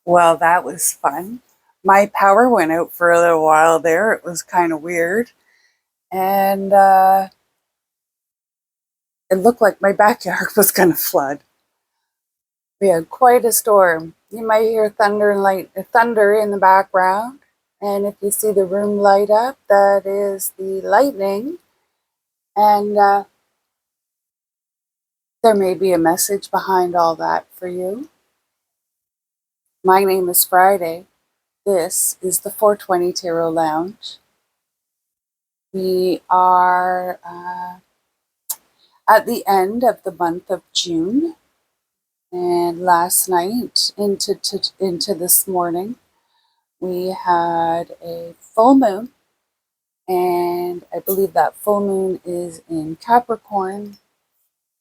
Well, that was fun. My power went out for a little while there. It was kind of weird. And it looked like my backyard was going to flood. We had quite a storm. You might hear thunder in the background. And if you see the room light up, that is the lightning. And there may be a message behind all that for you. My name is Friday. This is the 420 Tarot Lounge. We are at the end of the month of June, and last night into this morning, we had a full moon, and I believe that full moon is in Capricorn,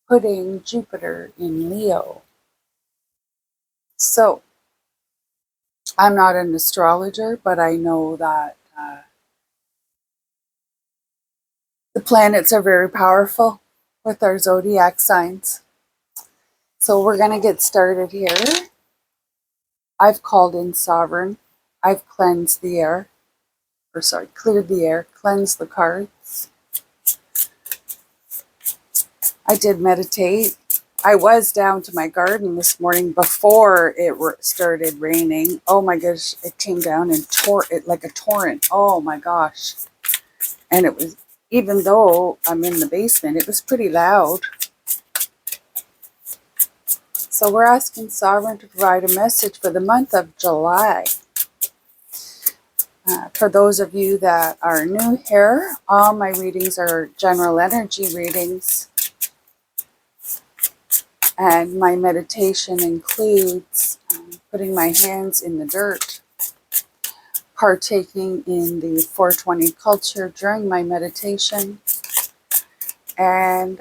putting Jupiter in Leo. So, I'm not an astrologer, but I know that the planets are very powerful with our zodiac signs. So we're going to get started here. I've called in Sovereign. I've cleansed the air. Cleared the air, cleansed the cards. I did meditate. I was down to my garden this morning before it started raining. Oh my gosh, it came down and tore it like a torrent. Oh my gosh. And it was, even though I'm in the basement, it was pretty loud. So we're asking Sovereign to provide a message for the month of July. For those of you that are new here, all my readings are general energy readings. And my meditation includes putting my hands in the dirt, partaking in the 420 culture during my meditation, and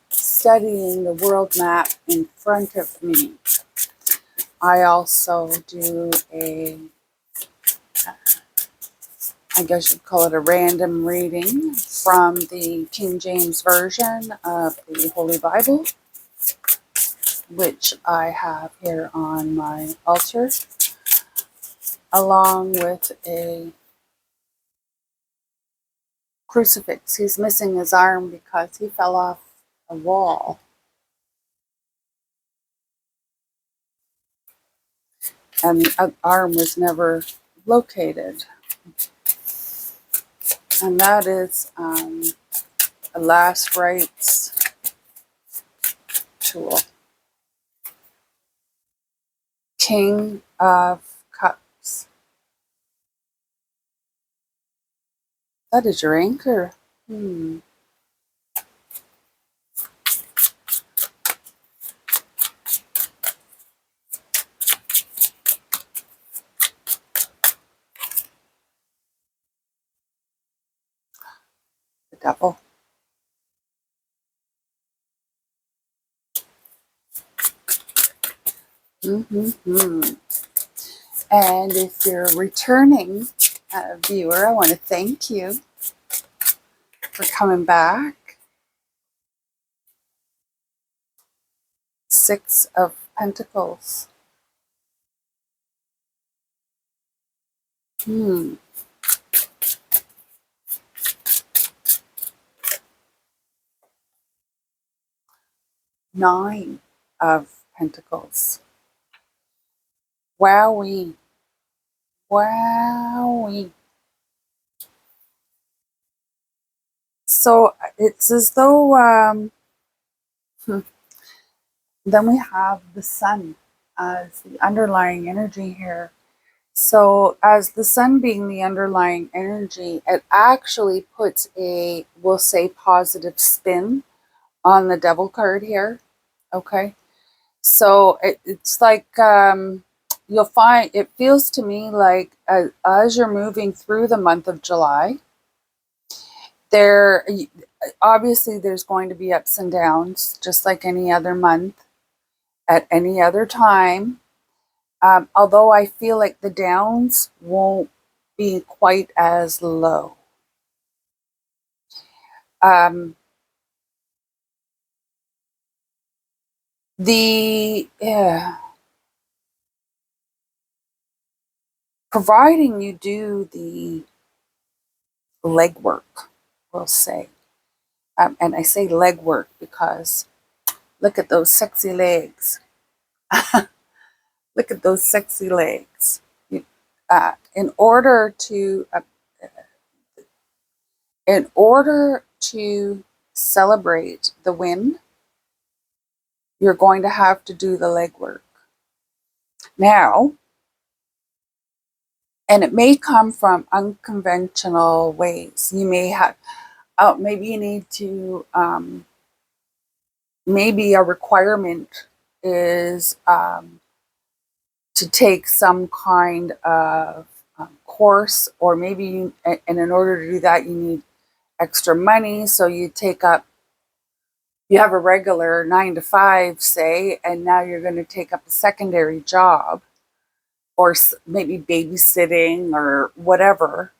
studying the world map in front of me. I also do I guess you'd call it a random reading from the King James Version of the Holy Bible, which I have here on my altar, along with a crucifix. He's missing his arm because he fell off a wall. And the arm was never located. And that is a last rites tool. King of Cups. That is your anchor. The devil. And if you're a returning viewer, I want to thank you for coming back. 6 of Pentacles. 9 of Pentacles. Wowee. Wowee. So it's as though then we have the sun as the underlying energy here. So as the sun being the underlying energy, it actually puts a, we'll say, positive spin on the devil card here. Okay. So it's like you'll find, it feels to me like as you're moving through the month of July, obviously there's going to be ups and downs, just like any other month at any other time. Although I feel like the downs won't be quite as low. providing you do the legwork, we'll say. And I say legwork because look at those sexy legs. Look at those sexy legs. In order to celebrate the win, you're going to have to do the legwork. Now, and it may come from unconventional ways. You may have, maybe you need to, maybe a requirement is to take some kind of course, or maybe you, and in order to do that, you need extra money. So you take up, you have a regular 9 to 5, say, and now you're going to take up a secondary job, or maybe babysitting or whatever,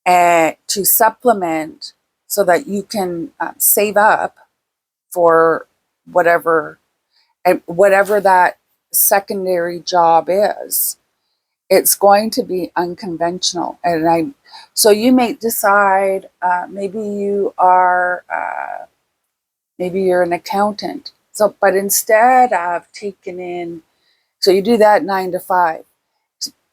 to supplement so that you can save up for whatever, and whatever that secondary job is. It's going to be unconventional, and so you may decide, maybe you are, maybe you're an accountant. So, but instead of taking in, so you do that 9 to 5.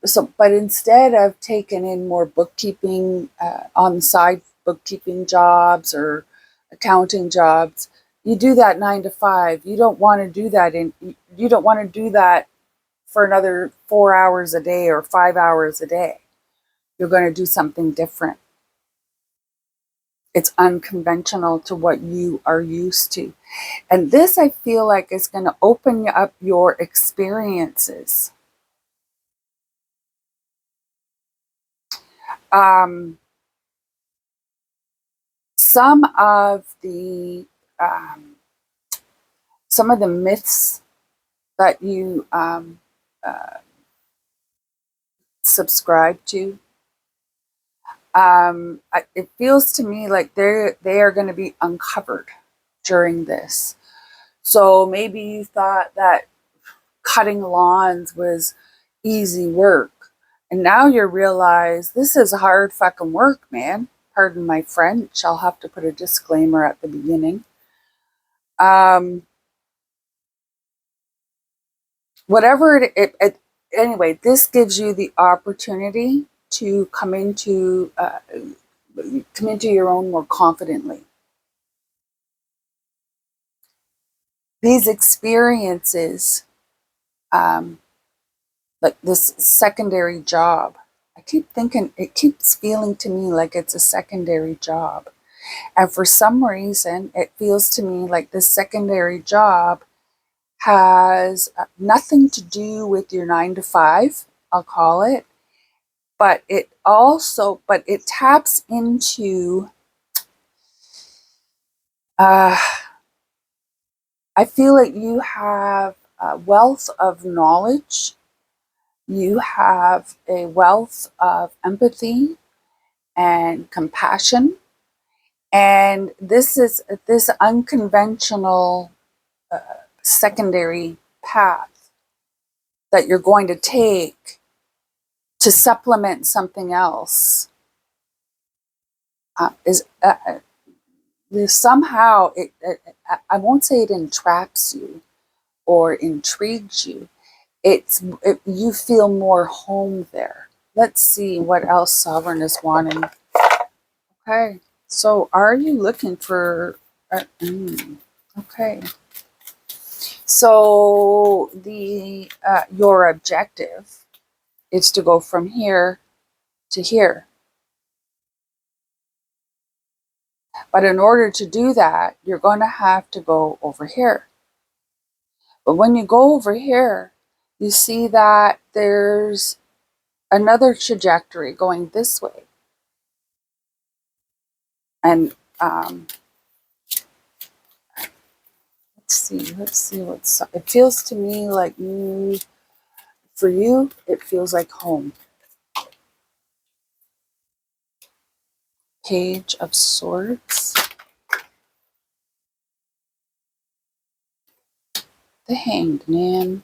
So, but instead of taking in more bookkeeping, on the side, bookkeeping jobs or accounting jobs, you do that 9 to 5. You don't want to do that you don't want to do that for another 4 hours a day or 5 hours a day. You're going to do something different. It's unconventional to what you are used to. And this, I feel like, is going to open up your experiences. Um, some of the um, some of the myths that you subscribe to, it feels to me like they are going to be uncovered during this. So maybe you thought that cutting lawns was easy work, and now you realize this is hard fucking work, man. Pardon my French. I'll have to put a disclaimer at the beginning. Um, whatever anyway, this gives you the opportunity to come into your own more confidently. These experiences, um, like this secondary job, I keep thinking, it keeps feeling to me like it's a secondary job. And for some reason, it feels to me like this secondary job has nothing to do with your 9 to 5, I'll call it, but it taps into, uh, I feel like you have a wealth of knowledge, you have a wealth of empathy and compassion, and this unconventional secondary path that you're going to take to supplement something else, is somehow I won't say it entraps you or intrigues you. You feel more home there. Let's see what else Sovereign is wanting. Okay, so are you looking for? Okay, so the your objective is to go from here to here. But in order to do that, you're going to have to go over here. But when you go over here, you see that there's another trajectory going this way. And let's see what's, it feels to me like for you, it feels like home. Page of Swords. The Hanged Man.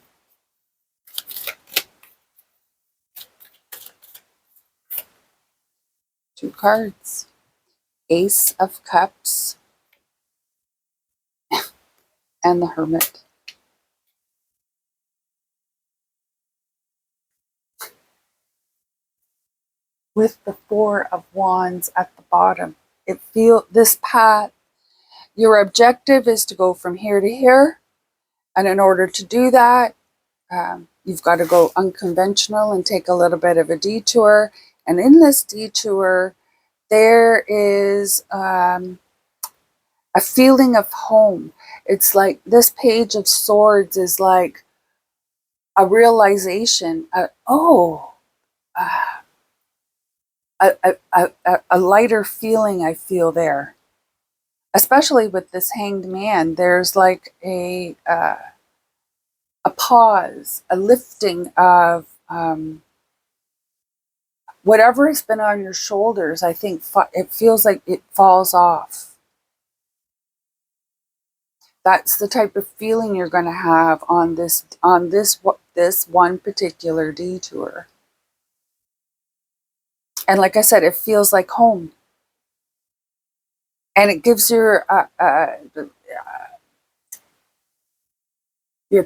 Two cards. Ace of Cups and the Hermit. With the Four of Wands at the bottom. This path, your objective is to go from here to here. And in order to do that, you've got to go unconventional and take a little bit of a detour. And in this detour, there is a feeling of home. It's like this Page of Swords is like a realization, a lighter feeling I feel there. Especially with this Hanged Man, there's like a pause, a lifting of whatever has been on your shoulders. I think it feels like it falls off. That's the type of feeling you're going to have on this one particular detour. And like I said, it feels like home, and it gives your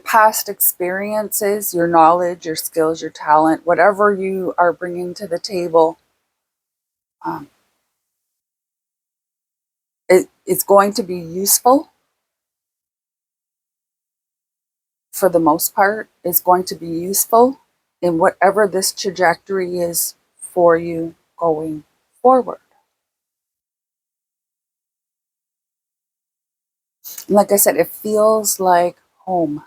past experiences, your knowledge, your skills, your talent, whatever you are bringing to the table. Um, it's going to be useful for the most part. It's going to be useful in whatever this trajectory is for you going forward. And like I said, it feels like home.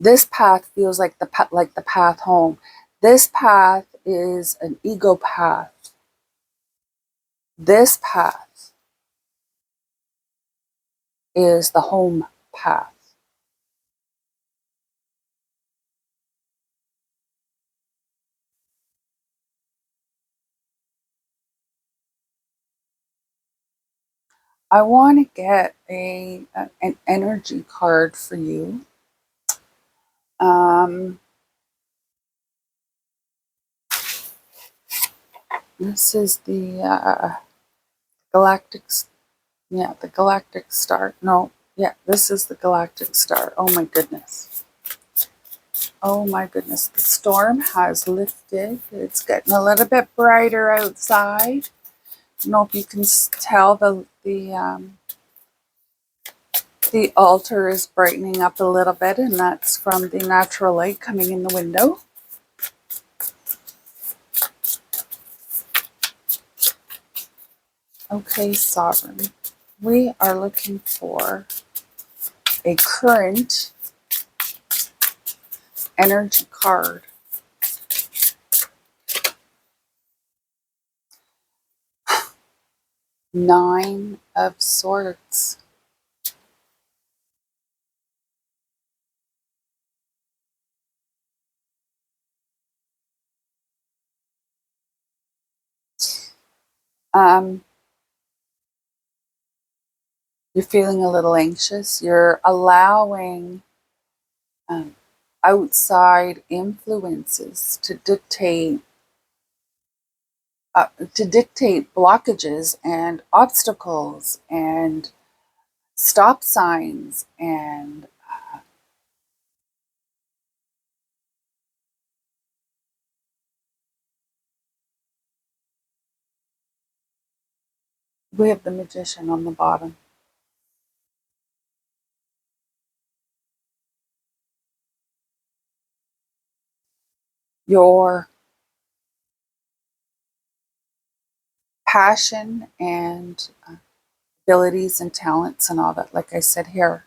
This path feels like the path home. This path is an ego path. This path is the home path. I want to get an energy card for you. This is the galactic, the galactic star. No, yeah, this is the galactic star. Oh my goodness. Oh my goodness. The storm has lifted. It's getting a little bit brighter outside. I don't know if you can tell the altar is brightening up a little bit, and that's from the natural light coming in the window. Okay, Sovereign. We are looking for a current energy card. Nine of Swords. You're feeling a little anxious. You're allowing outside influences to dictate blockages and obstacles and stop signs, and we have the Magician on the bottom. Your passion and abilities and talents and all that, like I said here,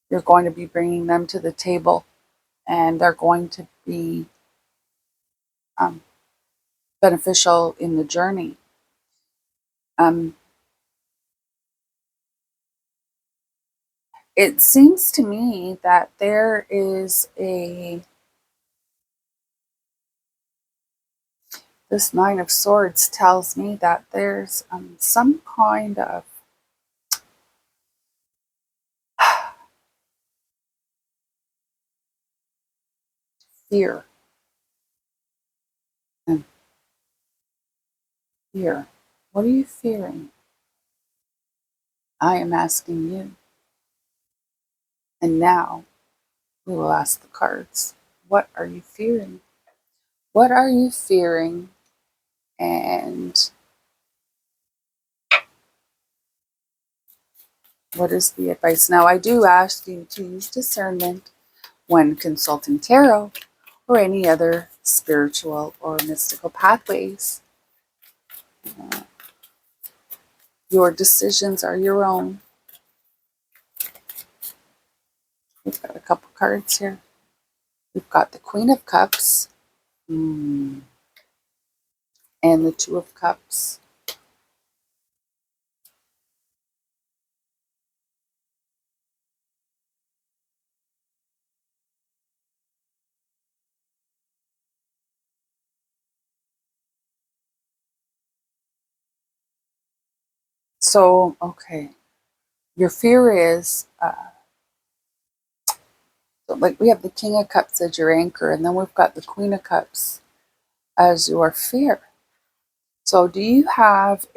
you're going to be bringing them to the table, and they're going to be um, beneficial in the journey. Um, it seems to me that there is this Nine of Swords tells me that there's some kind of fear. And Fear. What are you fearing? I am asking you. And now we will ask the cards. What are you fearing? What are you fearing? And what is the advice? Now, I do ask you to use discernment when consulting tarot or any other spiritual or mystical pathways. Your decisions are your own. We've got a couple cards here. We've got the Queen of Cups and the Two of Cups. So, okay, your fear is, so like we have the King of Cups as your anchor, and then we've got the Queen of Cups as your fear. So do you have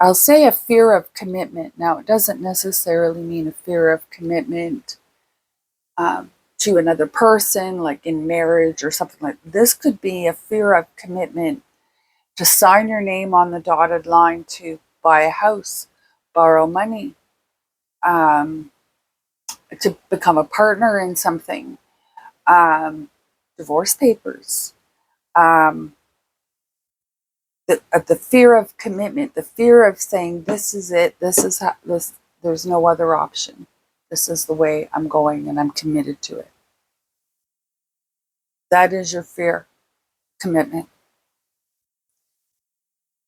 I'll say a fear of commitment. Now, it doesn't necessarily mean a fear of commitment to another person, like in marriage or something like that. This could be a fear of commitment to sign your name on the dotted line to buy a house, borrow money, um, to become a partner in something, divorce papers, um, the fear of commitment, the fear of saying, this is it, this is how, this, there's no other option. This is the way I'm going and I'm committed to it. That is your fear, commitment.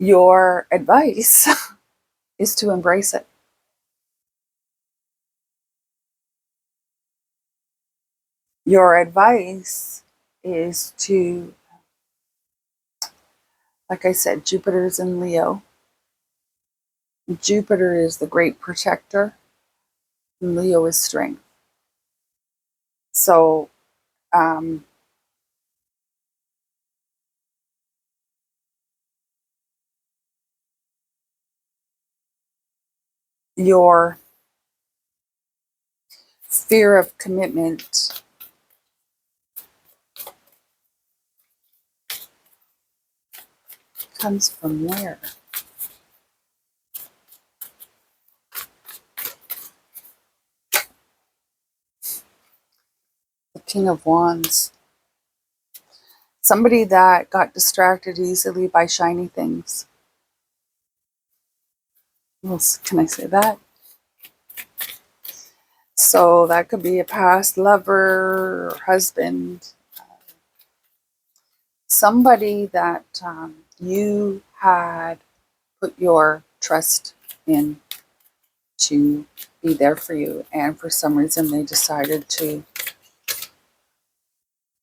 Your advice is to embrace it. Your advice is to, like I said, Jupiter's in Leo. Jupiter is the great protector, and Leo is strength. So, um, your fear of commitment comes from where? The King of Wands. Somebody that got distracted easily by shiny things. Well, can I say that? So that could be a past lover or husband, somebody that you had put your trust in to be there for you, and for some reason they decided to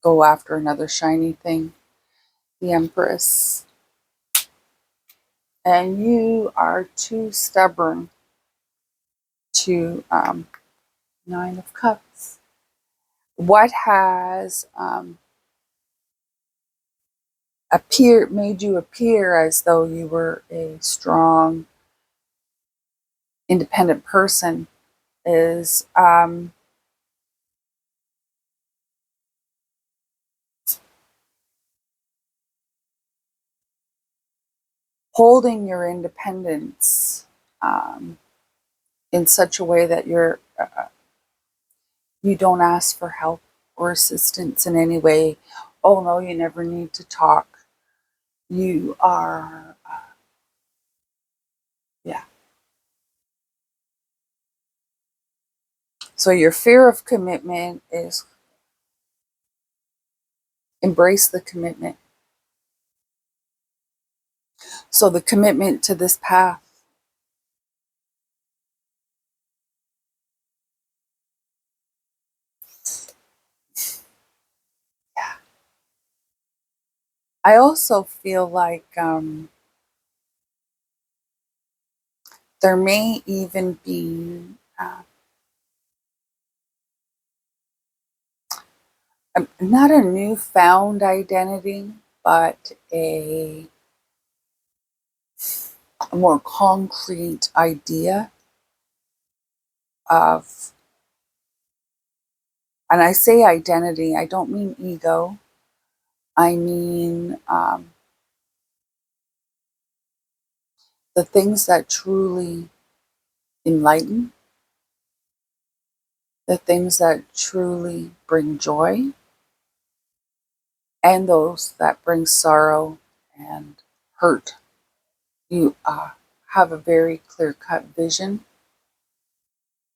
go after another shiny thing, the Empress, and you are too stubborn to Nine of Cups. What has made you appear as though you were a strong, independent person is holding your independence in such a way that you don't ask for help or assistance in any way. Oh no, you never need to talk. You are, yeah. So your fear of commitment is embrace the commitment. So the commitment to this path. Yeah. I also feel like there may even be not a newfound identity, but a more concrete idea of, and I say identity, I don't mean ego, I mean the things that truly enlighten, the things that truly bring joy, and those that bring sorrow and hurt. You have a very clear-cut vision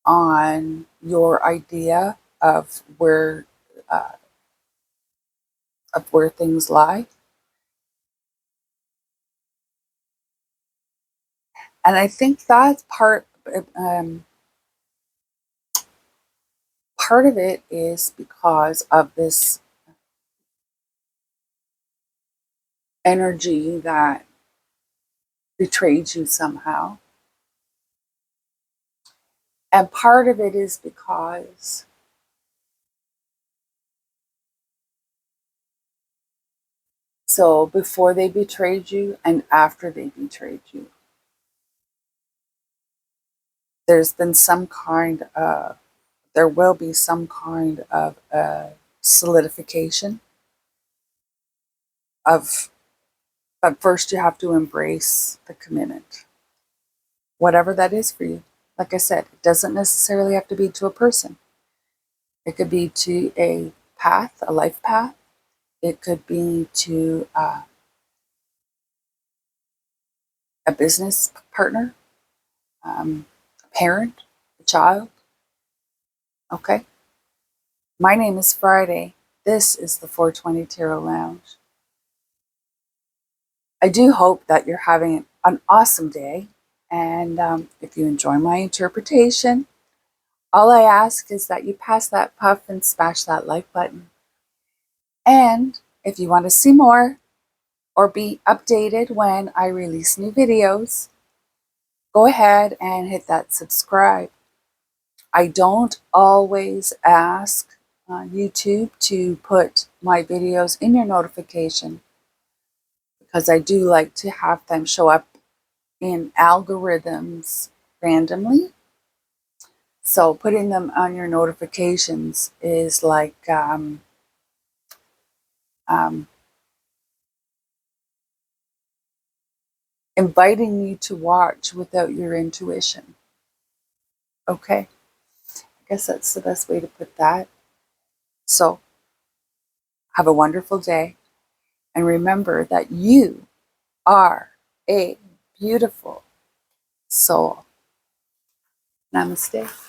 on your idea uh, of where things lie, and I think that's um, part of it is because of this energy that betrayed you somehow, and part of it is because so before they betrayed you and after they betrayed you, there's been some kind of, there will be some kind of solidification of, but first you have to embrace the commitment, whatever that is for you. Like I said, it doesn't necessarily have to be to a person. It could be to a path, a life path. It could be to a business partner, a parent, a child. Okay. My name is Friday. This is the 420 Tarot Lounge. I do hope that you're having an awesome day. And if you enjoy my interpretation, all I ask is that you pass that puff and smash that like button. And if you want to see more or be updated when I release new videos, go ahead and hit that subscribe. I don't always ask YouTube to put my videos in your notification because I do like to have them show up in algorithms randomly. So putting them on your notifications is like um, inviting you to watch without your intuition. Okay, I guess that's the best way to put that. So have a wonderful day. And remember that you are a beautiful soul. Namaste.